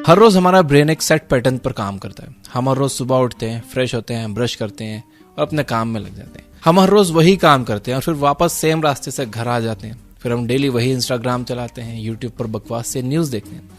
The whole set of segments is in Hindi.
हर रोज हमारा ब्रेन एक सेट पैटर्न पर काम करता है। हम हर रोज सुबह उठते हैं, फ्रेश होते हैं, ब्रश करते हैं और अपने काम में लग जाते हैं। हम हर रोज वही काम करते हैं और फिर वापस सेम रास्ते से घर आ जाते हैं। फिर हम डेली वही इंस्टाग्राम चलाते हैं, यूट्यूब पर बकवास से न्यूज देखते हैं।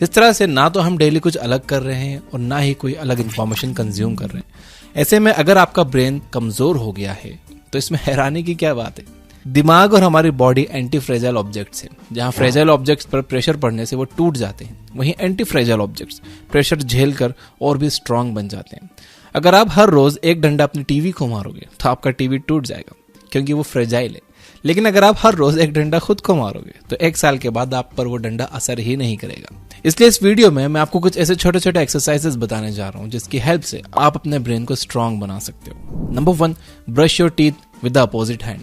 इस तरह से ना तो हम डेली कुछ अलग कर रहे हैं और ना ही कोई अलग इंफॉर्मेशन कंज्यूम कर रहे हैं। ऐसे में अगर आपका ब्रेन कमजोर हो गया है तो इसमें हैरानी की क्या बात है। दिमाग और हमारी बॉडी एंटी फ्रेजाइल ऑब्जेक्ट्स है। जहां फ्रेजाइल ऑब्जेक्ट्स पर प्रेशर पड़ने से वो टूट जाते हैं, वहीं एंटी फ्रेजाइल ऑब्जेक्ट्स प्रेशर झेलकर और भी स्ट्रांग बन जाते हैं। अगर आप हर रोज एक डंडा अपनी टीवी को मारोगे तो आपका टीवी टूट जाएगा क्योंकि वो फ्रेजाइल है। लेकिन अगर आप हर रोज एक डंडा खुद को मारोगे तो 1 साल के बाद आप पर वो डंडा असर ही नहीं करेगा। इसलिए इस वीडियो में मैं आपको कुछ ऐसे छोटे छोटे एक्सरसाइजेस बताने जा रहा हूं जिसकी हेल्प से आप अपने ब्रेन को स्ट्रांग बना सकते हो। Number 1, brush your teeth with the opposite hand.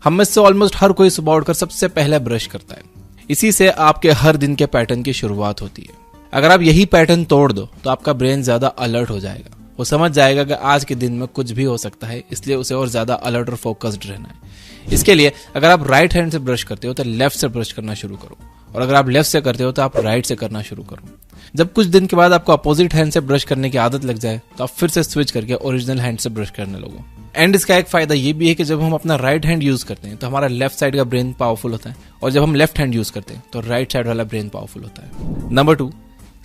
हम में से ऑलमोस्ट हर कोई सुबह उठकर सबसे पहले ब्रश करता है। इसी से आपके हर दिन के पैटर्न की शुरुआत होती है। अगर आप यही पैटर्न तोड़ दो तो आपका ब्रेन ज्यादा अलर्ट हो जाएगा। वो समझ जाएगा कि आज के दिन में कुछ भी हो सकता है, इसलिए उसे और ज्यादा अलर्ट और फोकस्ड रहना है। इसके लिए अगर आप राइट हैंड से ब्रश करते हो तो लेफ्ट से ब्रश करना शुरू करो, और अगर आप लेफ्ट से करते हो तो आप राइट से करना शुरू करो। जब कुछ दिन के बाद आपको अपोजिट हैंड से ब्रश करने की आदत लग जाए तो आप फिर से स्विच करके ओरिजिनल हैंड से ब्रश करने लगो। एंड इसका एक फायदा ये भी है कि जब हम अपना राइट हैंड यूज करते हैं तो हमारा लेफ्ट साइड का ब्रेन पावरफुल होता है, और जब हम लेफ्ट हैंड यूज करते हैं तो राइट साइड वाला ब्रेन पावरफुल होता है। Number 2,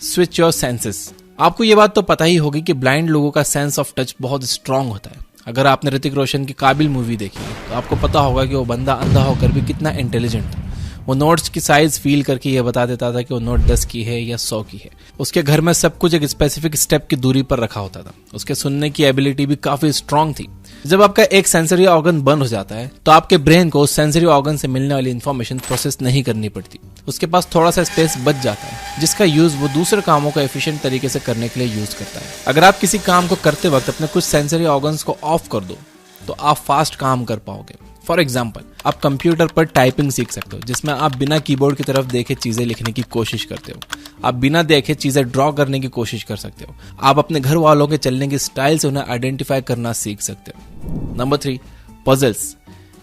switch your senses. आपको ये बात तो पता ही होगी कि ब्लाइंड लोगों का सेंस ऑफ टच बहुत स्ट्रांग होता है। अगर आपने ऋतिक रोशन की काबिल मूवी देखी है तो आपको पता होगा कि वो बंदा अंधा होकर भी कितना इंटेलिजेंट था। वो नोट्स की साइज फील करके ये बता देता था कि वो नोट 10 की है या 100 की है। उसके घर में सब कुछ एक स्पेसिफिक स्टेप की दूरी पर रखा होता था। उसके सुनने की एबिलिटी भी काफी स्ट्रांग थी। जब आपका एक सेंसरी ऑर्गन बंद हो जाता है तो आपके ब्रेन को उस सेंसरी ऑर्गन से मिलने वाली इंफॉर्मेशन प्रोसेस नहीं करनी पड़ती। उसके पास थोड़ा सा स्पेस बच जाता है जिसका यूज वो दूसरे कामों को एफिशिएंट तरीके से करने के लिए यूज करता है। अगर आप किसी काम को करते वक्त अपने कुछ सेंसरी ऑर्गन्स को ऑफ कर दो तो आप फास्ट काम कर पाओगे। फॉर एग्जाम्पल, आप कंप्यूटर पर टाइपिंग सीख सकते हो जिसमें आप बिना कीबोर्ड की तरफ देखे चीजें लिखने की कोशिश करते हो। आप बिना देखे चीजें ड्रॉ करने की कोशिश कर सकते हो। आप अपने घर वालों के चलने की स्टाइल से उन्हें आइडेंटिफाई करना सीख सकते हो। Number 3, puzzles.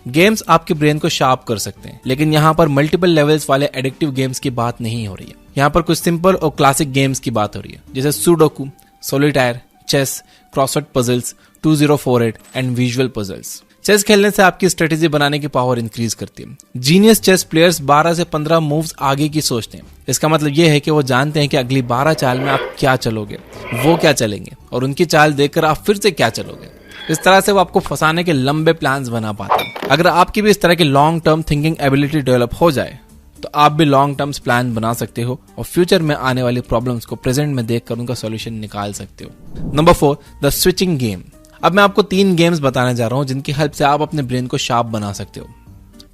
गेम्स आपके ब्रेन को शार्प कर सकते हैं, लेकिन यहाँ पर मल्टीपल लेवल्स वाले एडिक्टिव गेम्स की बात नहीं हो रही है। यहाँ पर कुछ सिंपल और क्लासिक गेम्स की बात हो रही है, जैसे sudoku, solitaire, chess, crossword puzzles, 2048 and visual puzzles. Chess खेलने से आपकी स्ट्रेटेजी बनाने की पावर इंक्रीज करती है। जीनियस चेस प्लेयर्स 12 से 15 मूव्स आगे की सोचते हैं। इसका मतलब यह है कि वो जानते हैं कि अगली 12 चाल में आप क्या चलोगे, वो क्या चलेंगे, और उनकी चाल देखकर आप फिर से क्या चलोगे। इस तरह से वो आपको फंसाने के लंबे प्लान्स बना पाते हैं। अगर आपकी भी इस तरह की long term thinking ability develop हो जाए तो आप भी लॉन्ग टर्म प्लान बना सकते हो और फ्यूचर में आने वाली प्रॉब्लम्स को प्रेजेंट में देखकर उनका सॉल्यूशन निकाल सकते हो। Number 4, the switching game. अब मैं आपको 3 गेम्स बताने जा रहा हूं जिनकी हेल्प से आप अपने ब्रेन को शार्प बना सकते हो।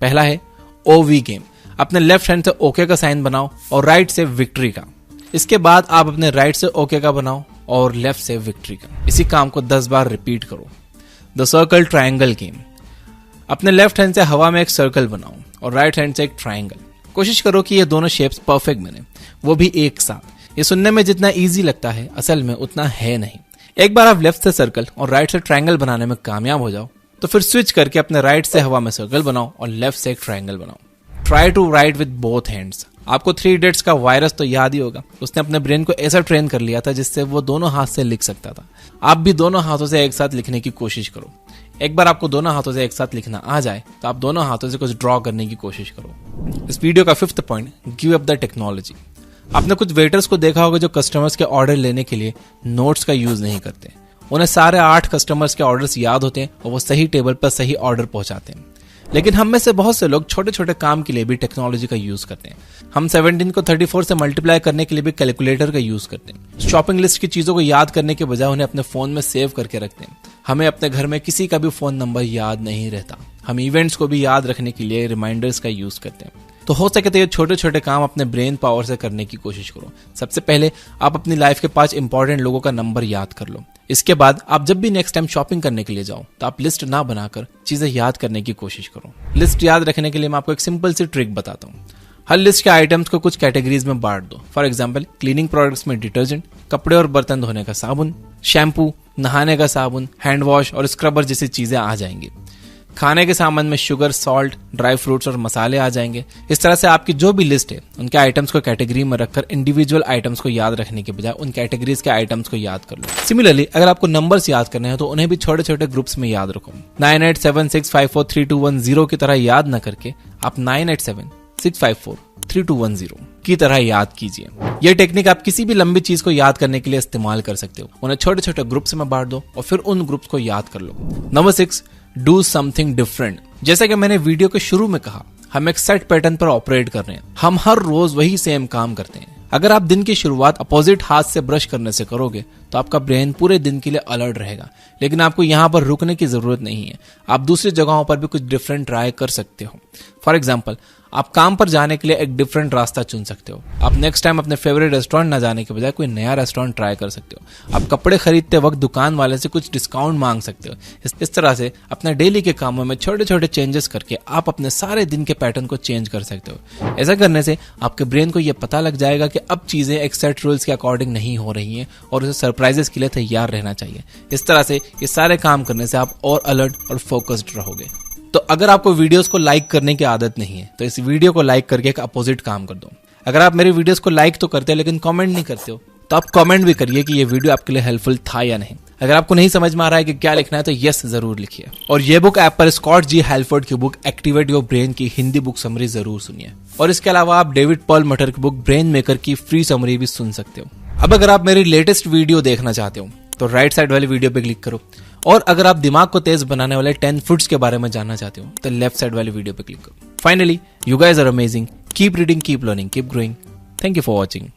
पहला है ओवी गेम। अपने लेफ्ट हैंड से ओके का साइन बनाओ और राइट से विक्ट्री का। इसके बाद आप अपने राइट से ओके का बनाओ और लेफ्ट से विक्ट्री का। इसी काम को 10 बार रिपीट करो। The circle triangle game. अपने लेफ्ट हैंड से हवा में एक सर्कल बनाओ और राइट हैंड से एक ट्रायंगल। कोशिश करो कि ये दोनों शेप्स परफेक्ट बने, वो भी एक साथ। ये सुनने में जितना इजी लगता है असल में उतना है नहीं। एक बार आप लेफ्ट से सर्कल और राइट से ट्रायंगल बनाने में कामयाब हो जाओ तो फिर स्विच करके अपने राइट से हवा में सर्कल बनाओ और लेफ्ट से एक ट्रायंगल बनाओ। Try to write with both hands. आपको 3 इडियट्स का वायरस तो याद ही होगा। उसने अपने ब्रेन को ऐसा ट्रेन कर लिया था जिससे वो दोनों हाथ से लिख सकता था। आप भी दोनों हाथों से एक साथ लिखने की कोशिश करो। एक बार आपको दोनों हाथों से एक साथ लिखना आ जाए तो आप दोनों हाथों से कुछ ड्रॉ करने की कोशिश करो। इस वीडियो का 5th point, give up the technology. आपने कुछ वेटर्स को देखा होगा जो कस्टमर्स के ऑर्डर लेने के लिए नोट्स का यूज नहीं करते। उन्हें सारे 8 कस्टमर्स के ऑर्डर्स याद होते हैं और वो सही टेबल पर सही ऑर्डर पहुंचाते हैं। लेकिन हम में से बहुत से लोग छोटे छोटे काम के लिए भी टेक्नोलॉजी का यूज करते हैं। हम 17 को 34 से मल्टीप्लाई करने के लिए भी कैलकुलेटर का यूज करते हैं। शॉपिंग लिस्ट की चीजों को याद करने के बजाय उन्हें अपने फोन में सेव करके रखते हैं। हमें अपने घर में किसी का भी फोन नंबर याद नहीं रहता। हम इवेंट्स को भी याद रखने के लिए रिमाइंडर्स का यूज करते हैं। तो हो सके तो ये छोटे छोटे काम अपने ब्रेन पावर से करने की कोशिश करो। सबसे पहले आप अपनी लाइफ के 5 इंपॉर्टेंट लोगों का नंबर याद कर लो। इसके बाद आप जब भी नेक्स्ट टाइम शॉपिंग करने के लिए जाओ तो आप लिस्ट ना बनाकर चीजें याद करने की कोशिश करो। लिस्ट याद रखने के लिए मैं आपको एक सिंपल सी ट्रिक बताता हूँ। हर लिस्ट के आइटम्स को कुछ कैटेगरीज में बांट दो। फॉर एग्जाम्पल, क्लीनिंग प्रोडक्ट्स में डिटर्जेंट, कपड़े और बर्तन धोने का साबुन, शैम्पू, नहाने का साबुन, हैंड वॉश और स्क्रबर जैसी चीजें आ जाएंगी। खाने के सामान में शुगर, सॉल्ट, ड्राई फ्रूट्स और मसाले आ जाएंगे। इस तरह से आपकी जो भी लिस्ट है उनके आइटम्स को कैटेगरी में रखकर इंडिविजुअल आइटम्स को याद रखने के बजाय उन कैटेगरीज के आइटम्स को याद कर लो। सिमिलरली अगर आपको नंबर्स याद करने हैं तो उन्हें भी छोटे छोटे ग्रुप्स में याद रखो। 9876543210 की तरह याद न करके आप 9876543210 की तरह याद कीजिए। यह टेक्निक आप किसी भी लंबी चीज को याद करने के लिए इस्तेमाल कर सकते हो। उन्हें छोटे छोटे ग्रुप्स में बांट दो और फिर उन ग्रुप्स को याद कर लो। Number 6, do something different. जैसा कि मैंने वीडियो के शुरू में कहा, हम एक सेट पैटर्न पर ऑपरेट कर रहे हैं। हम हर रोज वही सेम काम करते हैं। अगर आप दिन की शुरुआत अपोजिट हाथ से ब्रश करने से करोगे तो आपका ब्रेन पूरे दिन के लिए अलर्ट रहेगा। लेकिन आपको यहाँ पर रुकने की जरूरत नहीं है। आप दूसरी जगहों पर भी कुछ डिफरेंट ट्राई कर सकते हो। फॉर एग्जाम्पल, आप काम पर जाने के लिए एक डिफरेंट रास्ता चुन सकते हो। आप नेक्स्ट टाइम अपने फेवरेट रेस्टोरेंट न जाने के बजाय कोई नया रेस्टोरेंट ट्राई कर सकते हो। आप कपड़े खरीदते वक्त दुकान वाले से कुछ डिस्काउंट मांग सकते हो। इस तरह से अपने डेली के कामों में छोटे छोटे चेंजेस करके आप अपने सारे दिन के पैटर्न को चेंज कर सकते हो। ऐसा करने से आपके ब्रेन को यह पता लग जाएगा कि अब चीजें एक सेट रूल्स के अकॉर्डिंग नहीं हो रही हैं और उसे सरप्राइजेस के लिए तैयार रहना चाहिए। इस तरह से ये सारे काम करने से आप और अलर्ट और फोकस्ड रहोगे। तो अगर आपको वीडियोस को लाइक करने की आदत नहीं है तो इस वीडियो को लाइक करके एक अपोजिट काम कर दो। अगर आप मेरे वीडियोस को लाइक तो करते हो लेकिन कमेंट नहीं करते हो तो आप कमेंट भी करिए कि ये वीडियो आपके लिए हेल्पफुल था या नहीं। अगर आपको नहीं समझ में आ रहा है कि क्या लिखना है तो यस जरूर लिखिए। और ये बुक ऐप पर स्कॉट जी हेल्फोर्ड की बुक एक्टिवेट योर ब्रेन की हिंदी बुक समरी जरूर सुनिए। और इसके अलावा आप डेविड पॉल मटर की बुक ब्रेन मेकर की फ्री समरी भी सुन सकते हो। अब अगर आप मेरी लेटेस्ट वीडियो देखना चाहते हो तो राइट साइड वाली वीडियो पे क्लिक करो। और अगर आप दिमाग को तेज बनाने वाले 10 फूड्स के बारे में जानना चाहते हो तो लेफ्ट साइड वाली वीडियो पे क्लिक करो। Finally, you guys are amazing. Keep reading, keep learning, keep growing. Thank you for watching.